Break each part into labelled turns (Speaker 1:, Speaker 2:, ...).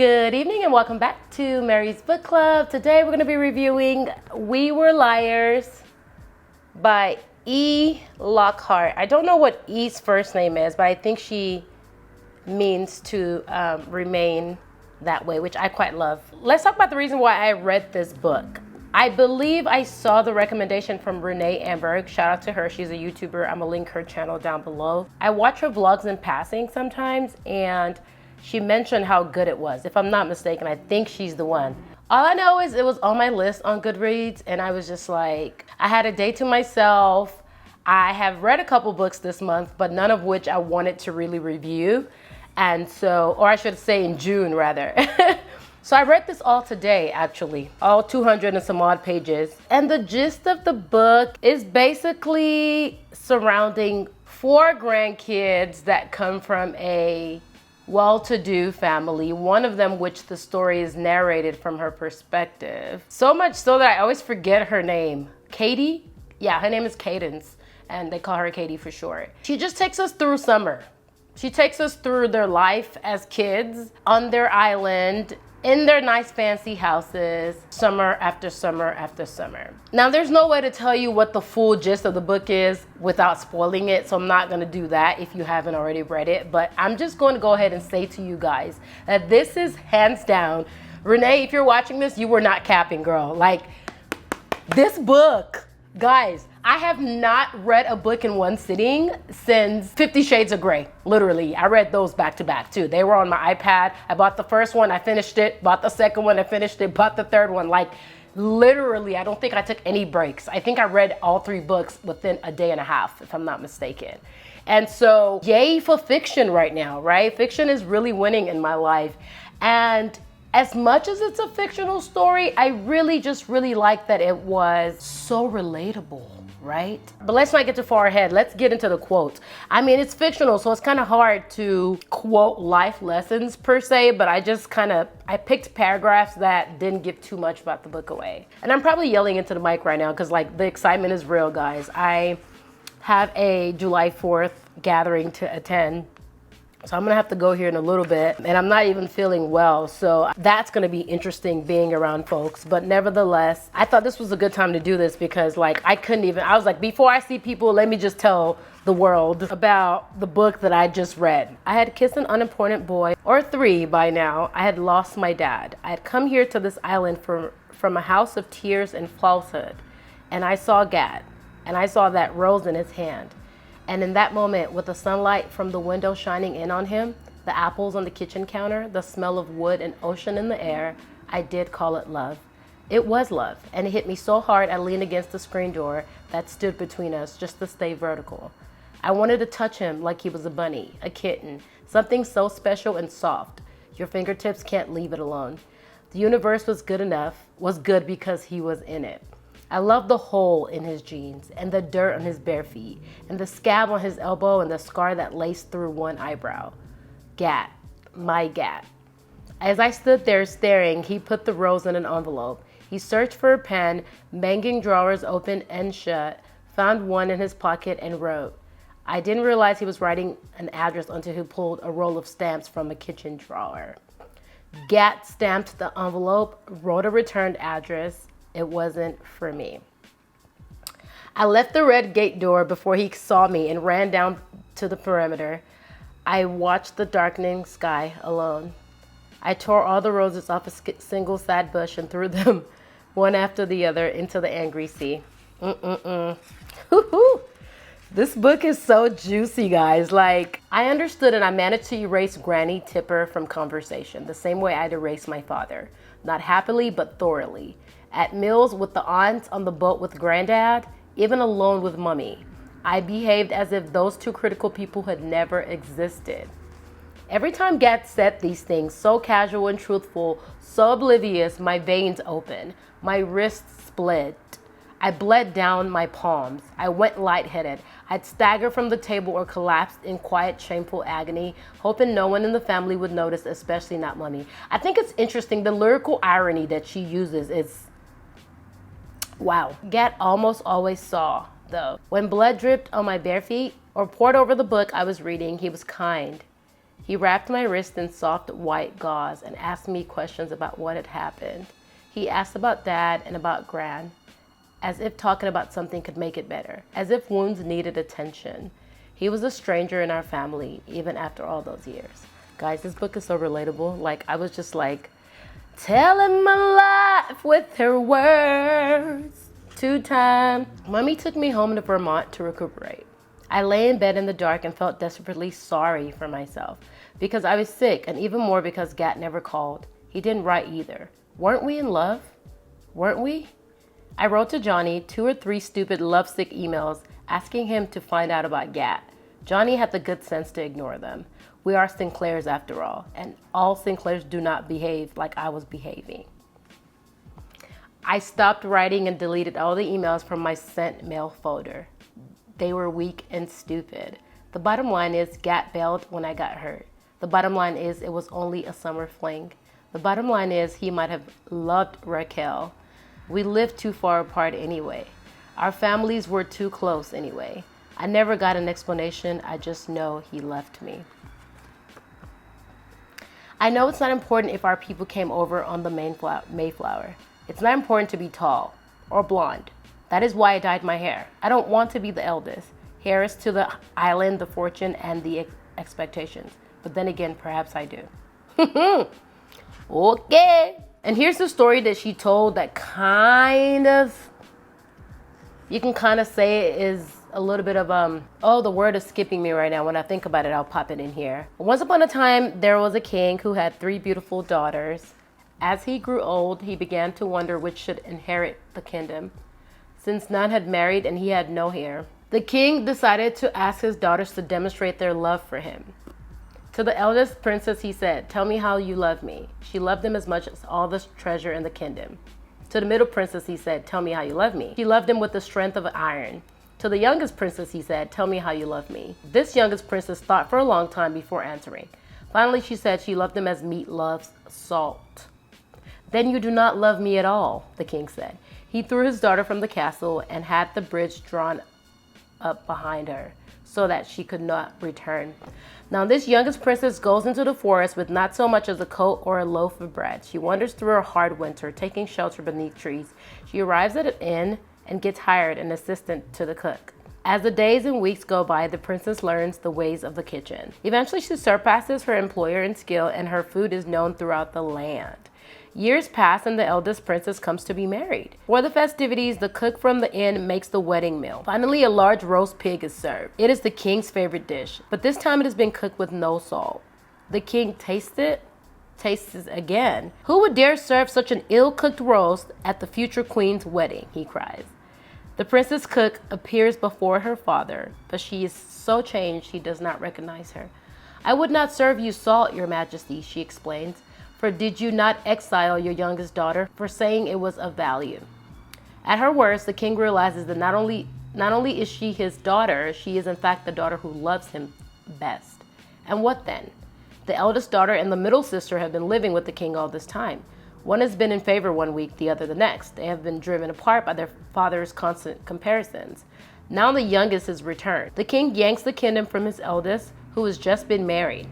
Speaker 1: Good evening and welcome back to Mary's Book Club. Today we're going to be reviewing We Were Liars by E. Lockhart. I don't know what E's first name is, but I think she means to remain that way, which I quite love. Let's talk about the reason why I read this book. I believe I saw the recommendation from Renee Amberg. Shout out to her. She's a YouTuber. I'm going to link her channel down below. I watch her vlogs in passing sometimes, and she mentioned how good it was. If I'm not mistaken, I think she's the one. All I know is it was on my list on Goodreads, and I was just like, I had a day to myself. I have read a couple books this month, but none of which I wanted to really review. And so, or I should say in June rather. So I read this all today, actually, all 200 and some odd pages. And the gist of the book is basically surrounding 4 grandkids that come from a well-to-do family, one of them which the story is narrated from her perspective. So much so that I always forget her name. Katie? Yeah, her name is Cadence, and they call her Katie for short. She just takes us through summer. She takes us through their life as kids on their island, in their nice fancy houses, summer after summer after summer. Now, there's no way to tell you what the full gist of the book is without spoiling it, so I'm not gonna do that if you haven't already read it, but I'm just going to go ahead and say to you guys that this is hands down, Renee, if you're watching this, you were not capping, girl. Like, this book, guys, I have not read a book in one sitting since 50 Shades of Grey. Literally, I read those back to back too. They were on my iPad. I bought the first one, I finished it. Bought the second one, I finished it. Bought the third one. Like, literally, I don't think I took any breaks. I think I read all 3 books within a day and a half, if I'm not mistaken. And so, yay for fiction right now, right? Fiction is really winning in my life. And as much as it's a fictional story, I really like that it was so relatable, right? But let's not get too far ahead. Let's get into the quotes. I mean, it's fictional, so it's kind of hard to quote life lessons per se, but I picked paragraphs that didn't give too much about the book away. And I'm probably yelling into the mic right now because like the excitement is real, guys. I have a July 4th gathering to attend. So I'm gonna have to go here in a little bit, and I'm not even feeling well, so that's gonna be interesting being around folks. But nevertheless, I thought this was a good time to do this because like I was like, before I see people, let me just tell the world about the book that I just read. I had kissed an unimportant boy, or 3 by now. I had lost my dad. I had come here to this island from a house of tears and falsehood, and I saw Gad, and I saw that rose in his hand. And in that moment, with the sunlight from the window shining in on him, the apples on the kitchen counter, the smell of wood and ocean in the air, I did call it love. It was love, and it hit me so hard I leaned against the screen door that stood between us just to stay vertical. I wanted to touch him like he was a bunny, a kitten, something so special and soft. Your fingertips can't leave it alone. The universe was good because he was in it. I loved the hole in his jeans and the dirt on his bare feet and the scab on his elbow and the scar that laced through one eyebrow. Gat, my Gat. As I stood there staring, he put the rose in an envelope. He searched for a pen, banging drawers open and shut, found one in his pocket and wrote. I didn't realize he was writing an address until he pulled a roll of stamps from a kitchen drawer. Gat stamped the envelope, wrote a returned address. It wasn't for me. I left the red gate door before he saw me and ran down to the perimeter. I watched the darkening sky alone. I tore all the roses off a single sad bush and threw them one after the other into the angry sea. This book is so juicy, guys. Like, I understood and I managed to erase Granny Tipper from conversation the same way I'd erase my father. Not happily, but thoroughly. At meals with the aunts, on the boat with Granddad, even alone with Mummy, I behaved as if those 2 critical people had never existed. Every time Gad said these things, so casual and truthful, so oblivious, my veins opened, my wrists split. I bled down my palms. I went lightheaded. I'd stagger from the table or collapsed in quiet, shameful agony, hoping no one in the family would notice, especially not Mummy. I think it's interesting, the lyrical irony that she uses is wow. Gat almost always saw, though. When blood dripped on my bare feet or poured over the book I was reading, he was kind. He wrapped my wrist in soft white gauze and asked me questions about what had happened. He asked about Dad and about Gran, as if talking about something could make it better, as if wounds needed attention. He was a stranger in our family, even after all those years. Guys, this book is so relatable. Like, I was just like, telling my life with her words. 2 times. Mommy took me home to Vermont to recuperate. I lay in bed in the dark and felt desperately sorry for myself because I was sick, and even more because Gat never called. He didn't write either. Weren't we in love? Weren't we? I wrote to Johnny 2 or 3 stupid lovesick emails asking him to find out about Gat. Johnny had the good sense to ignore them. We are Sinclairs after all, and all Sinclairs do not behave like I was behaving. I stopped writing and deleted all the emails from my sent mail folder. They were weak and stupid. The bottom line is Gat bailed when I got hurt. The bottom line is it was only a summer fling. The bottom line is he might have loved Raquel. We lived too far apart anyway. Our families were too close anyway. I never got an explanation. I just know he left me. I know it's not important if our people came over on the Mayflower. It's not important to be tall or blonde. That is why I dyed my hair. I don't want to be the eldest. Hair is to the island, the fortune, and the expectations. But then again, perhaps I do. Okay. And here's the story that she told that kind of, you can kind of say it is a little bit of, oh, the word is skipping me right now. When I think about it, I'll pop it in here. Once upon a time, there was a king who had 3 beautiful daughters. As he grew old, he began to wonder which should inherit the kingdom, since none had married and he had no heir. The king decided to ask his daughters to demonstrate their love for him. To the eldest princess, he said, "Tell me how you love me." She loved him as much as all the treasure in the kingdom. To the middle princess, he said, "Tell me how you love me." She loved him with the strength of iron. To the youngest princess, he said, "Tell me how you love me." This youngest princess thought for a long time before answering. Finally, she said she loved him as meat loves salt. "Then you do not love me at all," the king said. He threw his daughter from the castle and had the bridge drawn up behind her so that she could not return. Now this youngest princess goes into the forest with not so much as a coat or a loaf of bread. She wanders through a hard winter, taking shelter beneath trees. She arrives at an inn and gets hired an assistant to the cook. As the days and weeks go by, the princess learns the ways of the kitchen. Eventually, she surpasses her employer in skill, and her food is known throughout the land. Years pass, and the eldest princess comes to be married. For the festivities, the cook from the inn makes the wedding meal. Finally, a large roast pig is served. It is the king's favorite dish, but this time it has been cooked with no salt. The king tastes it again. "Who would dare serve such an ill-cooked roast at the future queen's wedding?" he cries. The princess cook appears before her father, but she is so changed he does not recognize her. "I would not serve you salt, your majesty," she explains. "For did you not exile your youngest daughter for saying it was of value?" At her words, the king realizes that not only is she his daughter, she is in fact the daughter who loves him best. And what then? The eldest daughter and the middle sister have been living with the king all this time. One has been in favor one week, the other the next. They have been driven apart by their father's constant comparisons. Now the youngest is returned. The king yanks the kingdom from his eldest, who has just been married.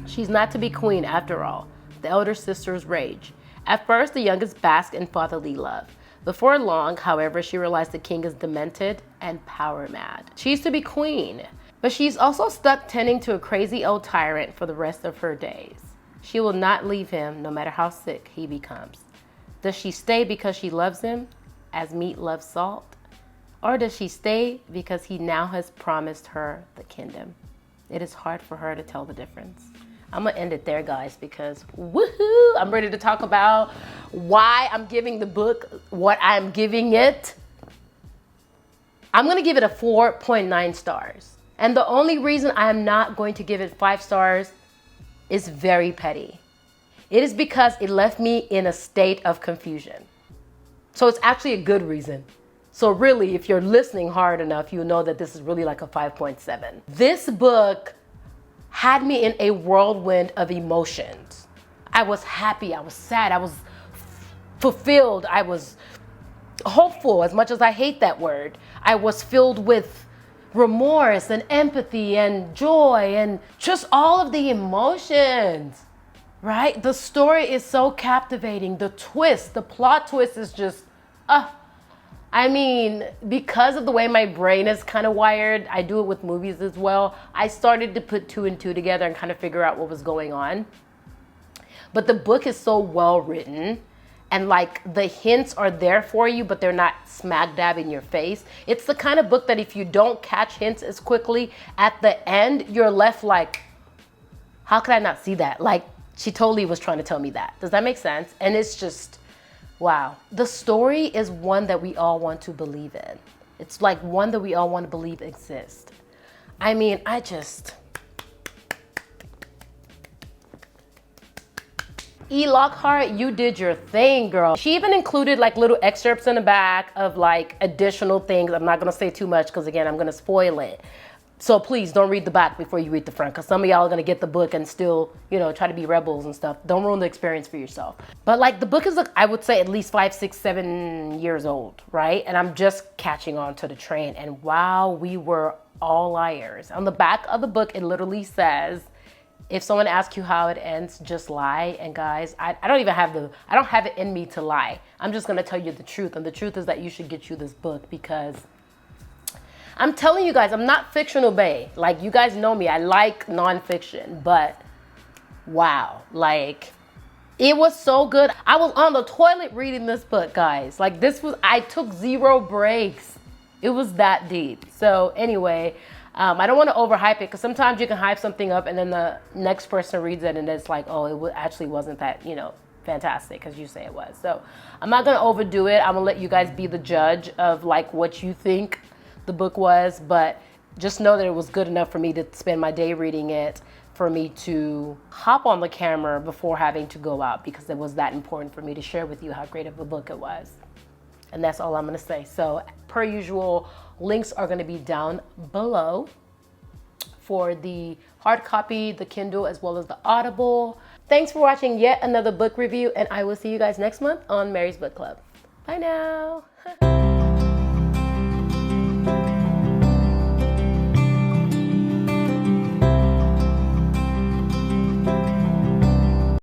Speaker 1: She's not to be queen after all. The elder sisters rage. At first, the youngest basks in fatherly love. Before long, however, she realized the king is demented and power mad. She's to be queen, but she's also stuck tending to a crazy old tyrant for the rest of her days. She will not leave him, no matter how sick he becomes. Does she stay because she loves him, as meat loves salt? Or does she stay because he now has promised her the kingdom? It is hard for her to tell the difference. I'm gonna end it there, guys, because woohoo, I'm ready to talk about why I'm giving the book what I'm giving it. I'm gonna give it a 4.9 stars. And the only reason I am not going to give it 5 stars is very petty. It is because it left me in a state of confusion. So it's actually a good reason. So really, if you're listening hard enough, you'll know that this is really like a 5.7. This book had me in a whirlwind of emotions. I was happy, I was sad, I was fulfilled, I was hopeful, as much as I hate that word. I was filled with remorse and empathy and joy and just all of the emotions, right? The story is so captivating. The twist, the plot twist is just, I mean, because of the way my brain is kind of wired, I do it with movies as well. I started to put two and two together and kind of figure out what was going on. But the book is so well written, and like the hints are there for you, but they're not smack dab in your face. It's the kind of book that if you don't catch hints as quickly, at the end, you're left like, how could I not see that? Like, she totally was trying to tell me that. Does that make sense? And it's just, wow. The story is one that we all want to believe in. It's like one that we all want to believe exists. I mean, Lockhart, you did your thing, girl. She even included like little excerpts in the back of like additional things. I'm not gonna say too much because again, I'm gonna spoil it. So please don't read the back before you read the front, because some of y'all are gonna get the book and still, you know, try to be rebels and stuff. Don't ruin the experience for yourself. But like the book is, like, I would say at least 5, 6, 7 years old, right? And I'm just catching on to the train. And wow, we were all liars. On the back of the book, it literally says, if someone asks you how it ends, just lie. And guys, I don't have it in me to lie. I'm just gonna tell you the truth. And the truth is that you should get you this book, because I'm telling you guys, I'm not fictional bae. Like, you guys know me, I like nonfiction, but wow, like, it was so good. I was on the toilet reading this book, guys. Like, I took 0 breaks. It was that deep. So anyway, I don't want to overhype it, because sometimes you can hype something up and then the next person reads it and it's like, oh, it actually wasn't that, you know, fantastic as you say it was. So I'm not going to overdo it. I'm going to let you guys be the judge of like what you think the book was, but just know that it was good enough for me to spend my day reading it, for me to hop on the camera before having to go out, because it was that important for me to share with you how great of a book it was. And that's all I'm going to say. So per usual, links are going to be down below for the hard copy, the Kindle, as well as the Audible. Thanks for watching yet another book review, and I will see you guys next month on Mary's Book Club. Bye now.